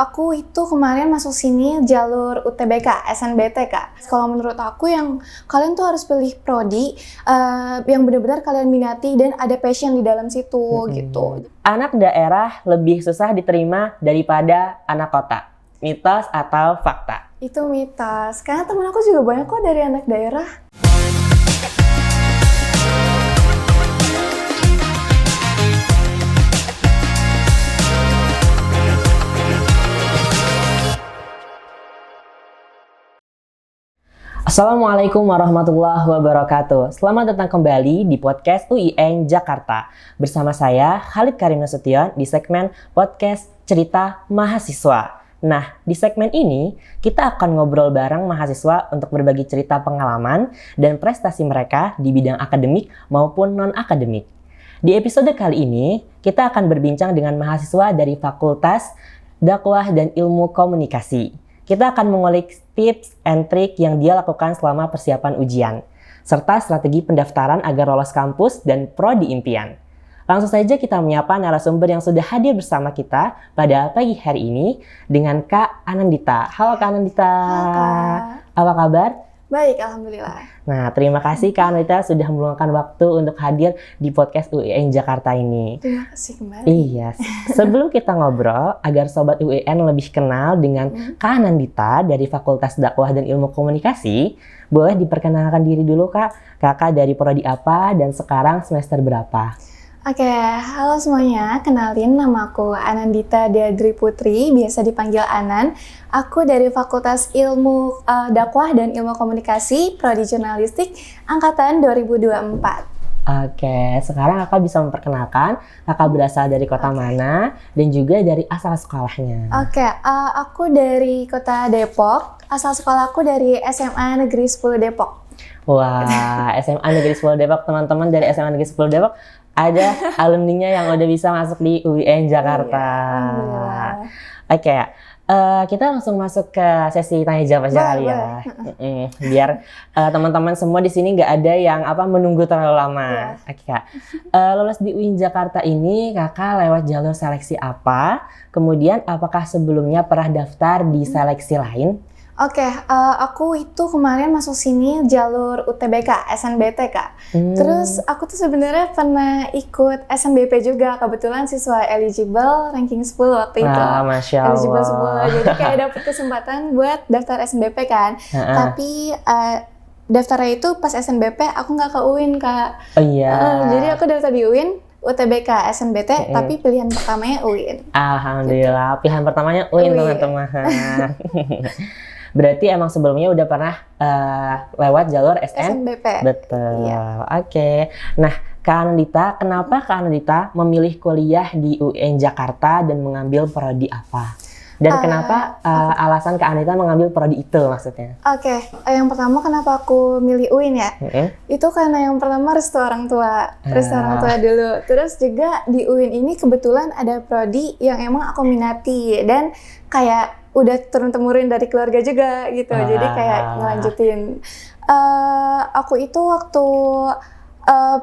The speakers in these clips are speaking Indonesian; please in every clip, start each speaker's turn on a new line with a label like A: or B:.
A: Aku itu kemarin masuk sini jalur UTBK, SNBT Kak. Kalau menurut aku yang kalian tuh harus pilih prodi yang benar-benar kalian minati dan ada passion di dalam situ gitu.
B: Anak daerah lebih susah diterima daripada anak kota. Mitos atau fakta?
A: Itu mitos, karena temen aku juga banyak kok dari anak daerah.
B: Assalamualaikum warahmatullahi wabarakatuh. Selamat datang kembali di podcast UIN Jakarta. Bersama saya Khalid Karim Nasution di segmen podcast Cerita Mahasiswa. Nah, di segmen ini kita akan ngobrol bareng mahasiswa untuk berbagi cerita pengalaman dan prestasi mereka di bidang akademik maupun non-akademik. Di episode kali ini, kita akan berbincang dengan mahasiswa dari Fakultas Dakwah dan Ilmu Komunikasi. Kita akan mengulik tips and trik yang dia lakukan selama persiapan ujian, serta strategi pendaftaran agar lolos kampus dan prodi impian. Langsung saja kita menyapa narasumber yang sudah hadir bersama kita pada pagi hari ini dengan Kak Anandita. Halo Kak Anandita.
A: Halo Kak.
B: Apa kabar?
A: Baik, alhamdulillah.
B: Nah, terima kasih Kak Anandita sudah meluangkan waktu untuk hadir di podcast UIN Jakarta ini.
A: Terima kasih kembali.
B: Iya, sebelum kita ngobrol, agar Sobat UIN lebih kenal dengan Kak Anandita dari Fakultas Dakwah dan Ilmu Komunikasi, boleh diperkenalkan diri dulu Kak. Kakak dari prodi apa dan sekarang semester berapa?
A: Oke, halo semuanya. Kenalin, nama aku Anandita Diadri Putri, biasa dipanggil Anan. Aku dari Fakultas Ilmu Dakwah dan Ilmu Komunikasi, Prodi Jurnalistik, angkatan 2024.
B: Oke, sekarang kakak bisa memperkenalkan kakak berasal dari kota mana dan juga dari asal sekolahnya.
A: Oke, aku dari kota Depok, asal sekolah aku dari SMA Negeri 10 Depok.
B: Wah, SMA Negeri 10 Depok, teman-teman dari SMA Negeri 10 Depok ada alumninya yang udah bisa masuk di UIN Jakarta. Oke, kita langsung masuk ke sesi tanya jawab aja kali ya. Biar teman-teman semua di sini nggak ada yang menunggu terlalu lama. Oke, Kak. Lolos di UIN Jakarta ini kakak lewat jalur seleksi apa? Kemudian apakah sebelumnya pernah daftar di seleksi lain?
A: Oke, aku itu kemarin masuk sini jalur UTBK, SNBT Kak. Terus aku tuh sebenarnya pernah ikut SNBP juga, kebetulan siswa eligible ranking 10 waktu itu.
B: Masya Allah.
A: Eligible 10, jadi kayak dapet kesempatan buat daftar SNBP kan. Tapi daftarnya itu pas SNBP aku nggak ke UIN Kak.
B: Oh iya.
A: Jadi aku daftar di UIN, UTBK, SNBT, tapi pilihan pertamanya UIN.
B: Alhamdulillah, pilihan pertamanya UIN teman-teman. Berarti emang sebelumnya udah pernah lewat jalur
A: SNBP.
B: Betul.
A: Iya.
B: Oke. Nah, Kak Anandita, kenapa Kak Anandita memilih kuliah di UIN Jakarta dan mengambil prodi apa? Dan kenapa alasan Kak Anandita mengambil prodi itu maksudnya?
A: Oke, yang pertama kenapa aku milih UIN ya? Itu karena yang pertama restu orang tua. Restu orang tua dulu. Terus juga di UIN ini kebetulan ada prodi yang emang aku minati dan kayak udah turun-temurun dari keluarga juga gitu, jadi kayak ngelanjutin. Aku itu waktu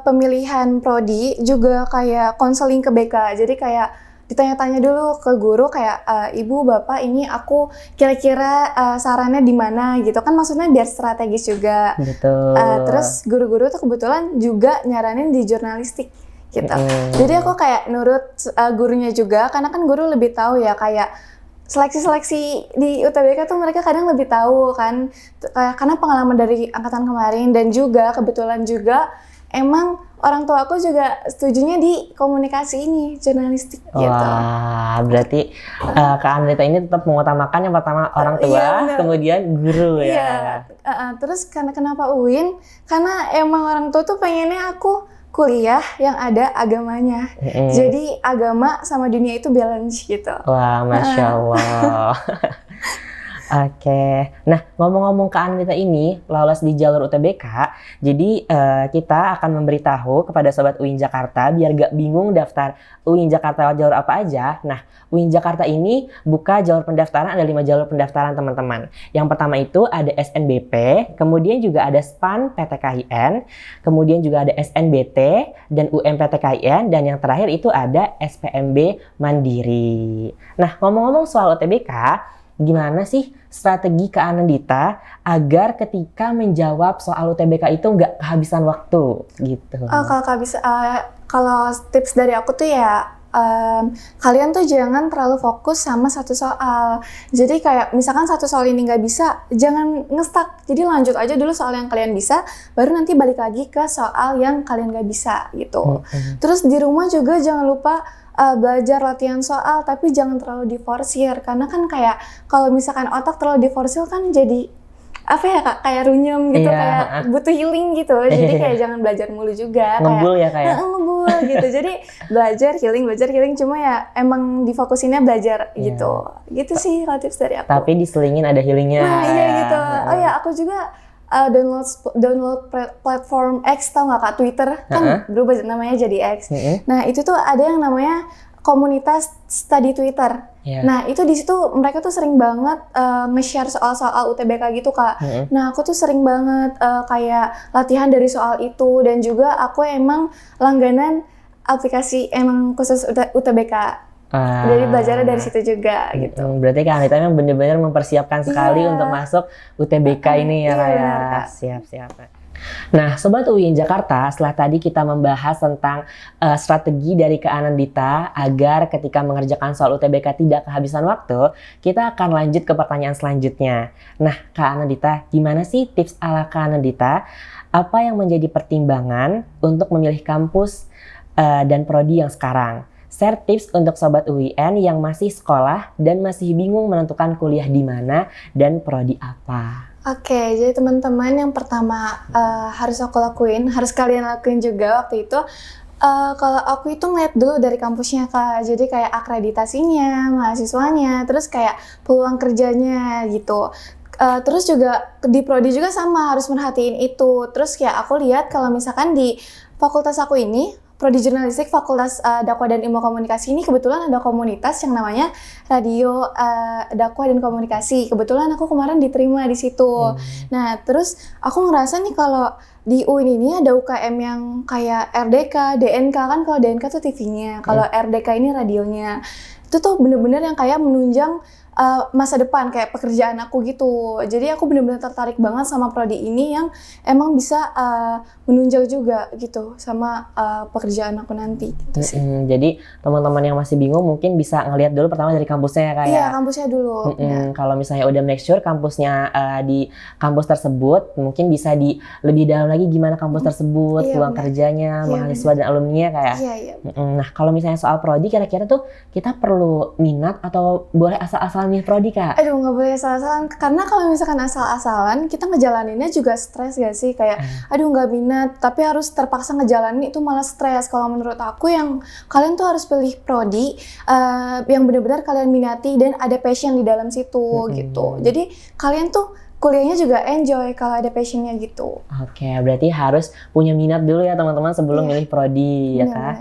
A: pemilihan prodi juga kayak konseling ke BK, jadi kayak ditanya-tanya dulu ke guru kayak ibu bapak ini aku kira-kira sarannya di mana gitu kan, maksudnya biar strategis juga.
B: Betul.
A: Terus guru-guru tuh kebetulan juga nyaranin di jurnalistik gitu. Jadi aku kayak nurut gurunya juga, karena kan guru lebih tahu ya, kayak seleksi-seleksi di UTBK tuh mereka kadang lebih tahu kan, karena pengalaman dari angkatan kemarin, dan juga kebetulan juga emang orang tua aku juga setujunya di komunikasi ini, jurnalistik gitu.
B: Wah, berarti Kak Anandita ini tetap mengutamakan yang pertama orang tua, kemudian guru ya.
A: Iya, terus kenapa UIN? Karena emang orang tua tuh pengennya aku kuliah yang ada agamanya. Jadi agama sama dunia itu balance gitu.
B: Wah, Masya Allah. Oke. Nah, ngomong-ngomong ke Anita ini lolos di jalur UTBK, jadi kita akan memberitahu kepada Sobat UIN Jakarta biar gak bingung daftar UIN Jakarta lewat jalur apa aja. Nah, UIN Jakarta ini buka jalur pendaftaran, ada 5 jalur pendaftaran teman-teman. Yang pertama itu ada SNBP, kemudian juga ada SPAN PTKIN, kemudian juga ada SNBT dan UMPTKIN, dan yang terakhir itu ada SPMB Mandiri. Nah, ngomong-ngomong soal UTBK, gimana sih strategi Kak Anandita agar ketika menjawab soal UTBK itu nggak kehabisan waktu gitu?
A: Kalau tips dari aku tuh ya, kalian tuh jangan terlalu fokus sama satu soal. Jadi kayak misalkan satu soal ini nggak bisa, jangan ngestak. Jadi lanjut aja dulu soal yang kalian bisa, baru nanti balik lagi ke soal yang kalian nggak bisa gitu. Terus di rumah juga jangan lupa belajar latihan soal, tapi jangan terlalu diforsir, karena kan kayak kalau misalkan otak terlalu diforsir kan jadi apa ya Kak, kayak runyem gitu, kayak butuh healing gitu. Jadi kayak jangan belajar mulu juga,
B: ngebul kayak
A: ngebul gitu. Jadi belajar healing, cuma ya emang difokusinnya belajar gitu. Gitu sih kalau tips dari aku.
B: Tapi diselingin ada healingnya.
A: Nah iya gitu. Oh ya, aku juga download platform X, tau nggak Kak, Twitter kan berubah namanya jadi X. Nah itu tuh ada yang namanya komunitas study Twitter. Nah itu di situ mereka tuh sering banget nge-share soal-soal UTBK gitu Kak. Nah aku tuh sering banget kayak latihan dari soal itu, dan juga aku emang langganan aplikasi emang khusus UTBK. Jadi belajarnya dari situ juga gitu.
B: Berarti Kak Anita memang benar-benar mempersiapkan sekali untuk masuk UTBK ini ya Kak ya. Siap. Nah, Sobat UIN Jakarta, setelah tadi kita membahas tentang strategi dari Kak Anandita agar ketika mengerjakan soal UTBK tidak kehabisan waktu, kita akan lanjut ke pertanyaan selanjutnya. Nah, Kak Anandita, gimana sih tips ala Kak Anandita? Apa yang menjadi pertimbangan untuk memilih kampus dan prodi yang sekarang? Share tips untuk Sobat UIN yang masih sekolah dan masih bingung menentukan kuliah di mana dan prodi apa.
A: Oke, jadi teman-teman, yang pertama harus kalian lakuin juga waktu itu. Kalau aku itu ngeliat dulu dari kampusnya Kak, jadi kayak akreditasinya, mahasiswanya, terus kayak peluang kerjanya gitu. Terus juga di prodi juga sama, harus merhatiin itu. Terus kayak aku lihat kalau misalkan di fakultas aku ini, Prodi Jurnalistik Fakultas Dakwah dan Ilmu Komunikasi ini kebetulan ada komunitas yang namanya Radio Dakwah dan Komunikasi. Kebetulan aku kemarin diterima di situ. Nah, terus aku ngerasa nih kalau di UIN ini ada UKM yang kayak RDK, DNK, kan kalau DNK tuh TV-nya, kalau RDK ini radionya. Itu tuh bener-bener yang kayak menunjang masa depan, kayak pekerjaan aku gitu. Jadi aku benar-benar tertarik banget sama prodi ini yang emang bisa menunjang juga gitu sama pekerjaan aku nanti gitu sih.
B: Jadi teman-teman yang masih bingung mungkin bisa ngelihat dulu pertama dari kampusnya ya Kak ya?
A: Iya, kampusnya dulu.
B: Kalau misalnya udah make sure kampusnya di kampus tersebut, mungkin bisa lebih dalam lagi gimana kampus tersebut, peluang kerjanya, mahasiswa dan alumni kayak.
A: Iya.
B: Nah, kalau misalnya soal prodi, kira-kira tuh kita perlu minat atau boleh asal-asalan nih prodi Kak?
A: Aduh, nggak boleh asal-asalan, karena kalau misalkan asal-asalan kita ngejalaninnya juga stres gak sih, kayak aduh nggak minat tapi harus terpaksa ngejalanin, itu malah stres. Kalau menurut aku yang kalian tuh harus pilih prodi yang benar-benar kalian minati dan ada passion di dalam situ gitu. Jadi kalian tuh kuliahnya juga enjoy kalau ada passionnya gitu.
B: Oke, berarti harus punya minat dulu ya teman-teman sebelum milih prodi ya Kak.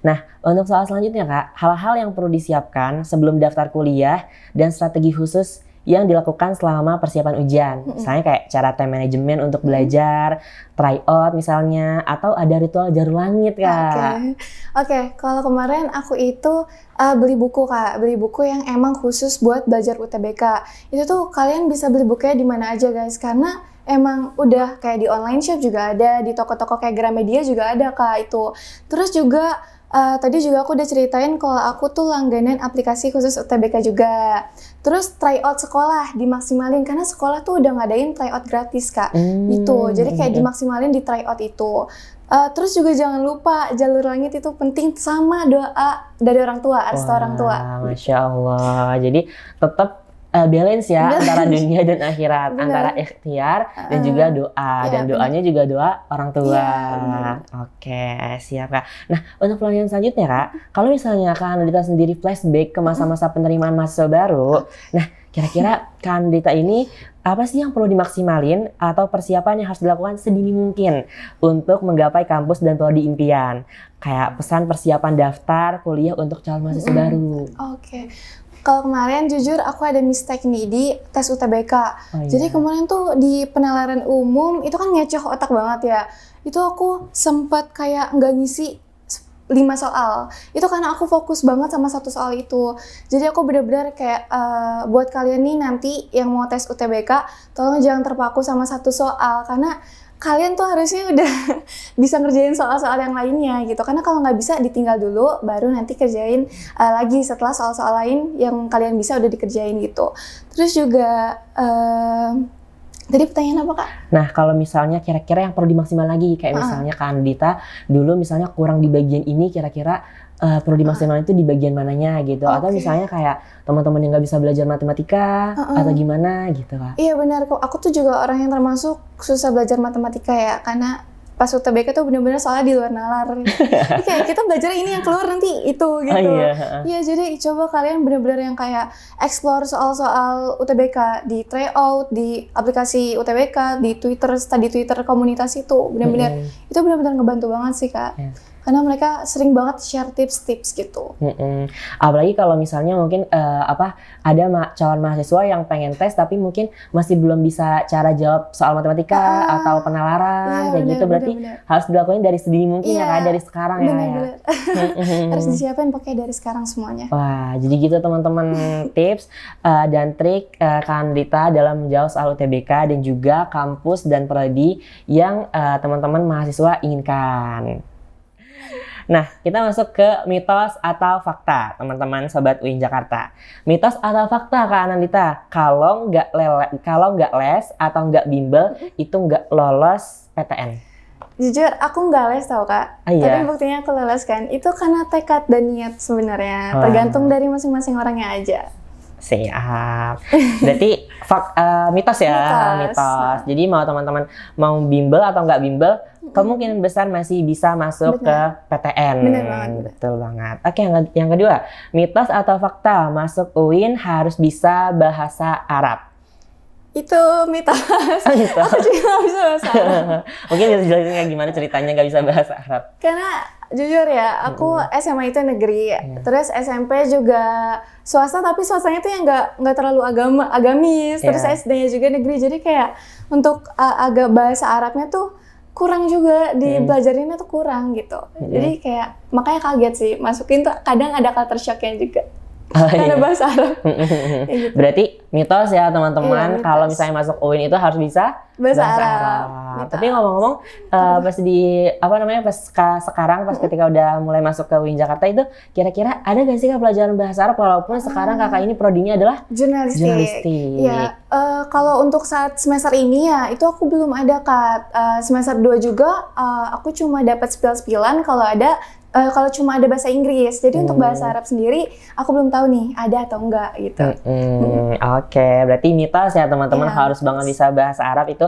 B: Nah, untuk soal selanjutnya Kak, hal-hal yang perlu disiapkan sebelum daftar kuliah dan strategi khusus yang dilakukan selama persiapan ujian. Misalnya kayak cara time management untuk belajar, try out misalnya, atau ada ritual jarum langit Kak.
A: Oke, kalau kemarin aku itu beli buku Kak, beli buku yang emang khusus buat belajar UTBK. Itu tuh kalian bisa beli bukunya di mana aja guys, karena emang udah kayak di online shop juga ada, di toko-toko kayak Gramedia juga ada Kak itu. Terus juga tadi juga aku udah ceritain kalau aku tuh langganan aplikasi khusus UTBK juga. Terus tryout sekolah dimaksimalin, karena sekolah tuh udah ngadain tryout gratis Kak. Gitu, jadi kayak dimaksimalin di tryout itu. Terus juga jangan lupa jalur langit itu penting, sama doa dari orang tua, restu orang tua.
B: Masya Allah, jadi tetap balance ya antara dunia dan akhirat, antara ikhtiar dan juga doa, dan doanya juga doa orang tua. Oke, siap Kak. Nah, untuk pertanyaan selanjutnya Kak, kalau misalnya Kak Anandita sendiri flashback ke masa-masa penerimaan mahasiswa baru, nah Kira-kira Kak Andita ini apa sih yang perlu dimaksimalin atau persiapan yang harus dilakukan sedini mungkin untuk menggapai kampus dan prodi impian? Kayak pesan persiapan daftar kuliah untuk calon mahasiswa baru.
A: Oke. Kalau kemarin jujur aku ada mistake nih di tes UTBK.
B: Oh, iya.
A: Jadi kemarin tuh di penalaran umum itu kan ngecoh otak banget ya. Itu aku sempat kayak nggak ngisi 5 soal. Itu karena aku fokus banget sama satu soal itu. Jadi aku benar-benar kayak buat kalian nih nanti yang mau tes UTBK, tolong jangan terpaku sama satu soal karena kalian tuh harusnya udah bisa ngerjain soal-soal yang lainnya gitu. Karena kalau nggak bisa ditinggal dulu, baru nanti kerjain lagi setelah soal-soal lain yang kalian bisa udah dikerjain gitu. Terus juga tadi pertanyaan apa Kak?
B: Nah, kalau misalnya kira-kira yang perlu dimaksimal lagi, kayak misalnya Kak Andita dulu misalnya kurang di bagian ini, kira-kira perlu dimaksimalin itu di bagian mananya gitu. Atau misalnya kayak teman-teman yang nggak bisa belajar matematika atau gimana gitu Kak.
A: Iya benar kok, aku tuh juga orang yang termasuk susah belajar matematika ya, karena pas UTBK tuh bener-bener soalnya di luar nalar. Kayak kita belajar ini yang keluar nanti itu gitu. Iya, jadi coba kalian bener-bener yang kayak explore soal-soal UTBK di tryout, di aplikasi UTBK, di Twitter, study Twitter komunitas itu bener-bener itu bener-bener ngebantu banget sih Kak. Karena mereka sering banget share tips-tips gitu.
B: Apalagi kalau misalnya mungkin ada calon mahasiswa yang pengen tes tapi mungkin masih belum bisa cara jawab soal matematika atau penalaran kayak gitu. Berarti harus dilakukan dari sedini mungkin ya Kak, dari sekarang ya.
A: Harus disiapin pakai dari sekarang semuanya.
B: Wah, jadi gitu teman-teman tips dan trik Kak Andita dalam menjawab soal UTBK dan juga kampus dan prodi yang teman-teman mahasiswa inginkan. Nah, kita masuk ke mitos atau fakta, teman-teman sobat UIN Jakarta. Mitos atau fakta Kak Andita, kalau nggak les atau nggak bimbel itu nggak lolos PTN.
A: Jujur, aku nggak les tau Kak. Tapi buktinya aku lolos kan. Itu karena tekad dan niat sebenarnya. Tergantung dari masing-masing orangnya aja.
B: Siap. Berarti mitos ya, mitos. Jadi mau teman-teman mau bimbel atau nggak bimbel, kemungkinan besar masih bisa masuk ke PTN.
A: Bener banget.
B: Betul banget. Oke, yang kedua, mitos atau fakta masuk UIN harus bisa bahasa Arab.
A: Itu mitos. Aku juga nggak bisa bahasa Arab.
B: Mungkin bisa jelasin kayak gimana ceritanya nggak bisa bahasa Arab?
A: Karena jujur ya, aku SMA itu negeri, terus SMP juga swasta, tapi swastanya tuh yang nggak terlalu agamis. Terus SD-nya juga negeri, jadi kayak untuk agak bahasa Arabnya tuh kurang juga, dipelajarinnya tuh kurang gitu. Jadi kayak makanya kaget sih, masukin tuh kadang ada culture shock-nya juga. Karena bahasa Arab. Gitu.
B: Berarti mitos ya teman-teman, kalau misalnya masuk UIN itu harus bisa bahasa Arab. Tapi ngomong-ngomong, pas sekarang ketika udah mulai masuk ke UIN Jakarta itu, kira-kira ada gak sih Kak pelajaran bahasa Arab walaupun sekarang Kakak ini prodinya adalah jurnalistik?
A: Ya, kalau untuk saat semester ini ya itu aku belum ada Kak. Semester 2 juga aku cuma dapat spill-spillan kalau cuma ada bahasa Inggris. Jadi untuk bahasa Arab sendiri aku belum tahu nih ada atau enggak gitu.
B: Oke, berarti mitos ya teman-teman, harus banget bisa bahasa Arab itu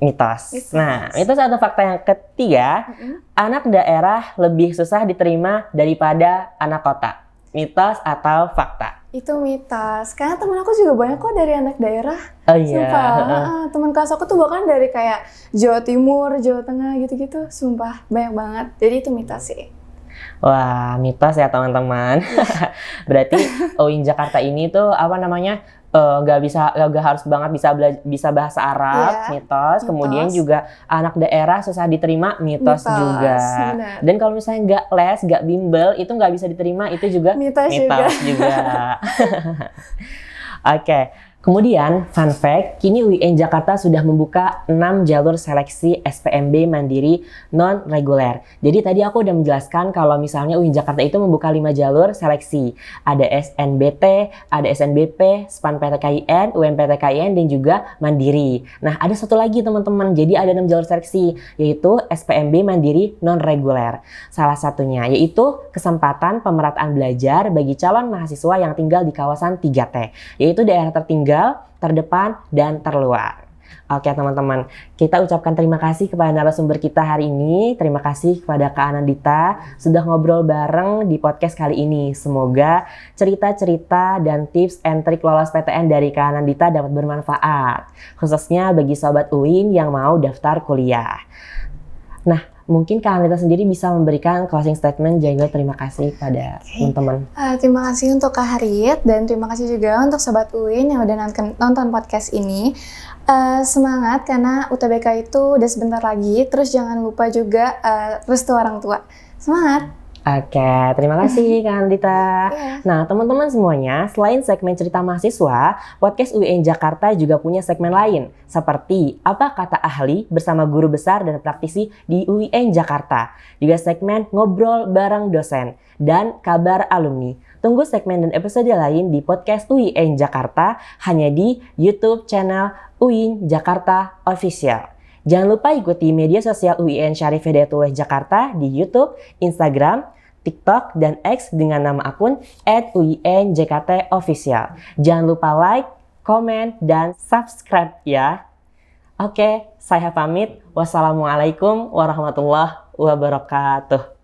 B: mitos. Nah, mitos atau fakta yang ketiga, anak daerah lebih susah diterima daripada anak kota. Mitos atau fakta?
A: Itu mitos, karena temen aku juga banyak kok dari anak daerah.
B: Sumpah,
A: teman kelas aku tuh bahkan dari kayak Jawa Timur, Jawa Tengah gitu-gitu. Sumpah, banyak banget. Jadi itu mitos sih.
B: Wah, mitos ya teman-teman. Berarti UIN Jakarta ini tuh nggak harus banget bisa bahasa Arab, mitos. Kemudian juga anak daerah susah diterima, mitos juga. Bener. Dan kalau misalnya nggak les, nggak bimbel, itu nggak bisa diterima, itu juga mitos juga. Oke. Kemudian, fun fact, kini UIN Jakarta sudah membuka 6 jalur seleksi SPMB mandiri non-reguler. Jadi tadi aku udah menjelaskan kalau misalnya UIN Jakarta itu membuka 5 jalur seleksi. Ada SNBT, ada SNBP, SPAN PTKIN, UMPTKIN, dan juga mandiri. Nah, ada satu lagi teman-teman, jadi ada 6 jalur seleksi, yaitu SPMB mandiri non-reguler. Salah satunya yaitu kesempatan pemerataan belajar bagi calon mahasiswa yang tinggal di kawasan 3T, yaitu daerah tertinggal, terdepan, dan terluar. Oke teman-teman, kita ucapkan terima kasih kepada narasumber kita hari ini. Terima kasih kepada Kak Anandita sudah ngobrol bareng di podcast kali ini. Semoga cerita-cerita dan tips and trik lolos PTN dari Kak Anandita dapat bermanfaat. Khususnya bagi sobat UIN yang mau daftar kuliah. Nah, mungkin Kak Anandita sendiri bisa memberikan closing statement juga terima kasih kepada teman-teman.
A: Terima kasih untuk Kak Harit dan terima kasih juga untuk Sobat UIN yang udah nonton podcast ini. Semangat karena UTBK itu udah sebentar lagi, terus jangan lupa juga restu orang tua. Semangat!
B: Oke, terima kasih Kak Anandita. Nah, teman-teman semuanya, selain segmen cerita mahasiswa, podcast UIN Jakarta juga punya segmen lain, seperti Apa Kata Ahli bersama guru besar dan praktisi di UIN Jakarta, juga segmen Ngobrol Bareng Dosen, dan Kabar Alumni. Tunggu segmen dan episode lain di podcast UIN Jakarta hanya di YouTube channel UIN Jakarta Official. Jangan lupa ikuti media sosial UIN Syarif Hidayatullah Jakarta di YouTube, Instagram, TikTok, dan X dengan nama akun @UINJKTOfficial. Jangan lupa like, komen, dan subscribe ya. Oke, saya pamit. Wassalamualaikum warahmatullahi wabarakatuh.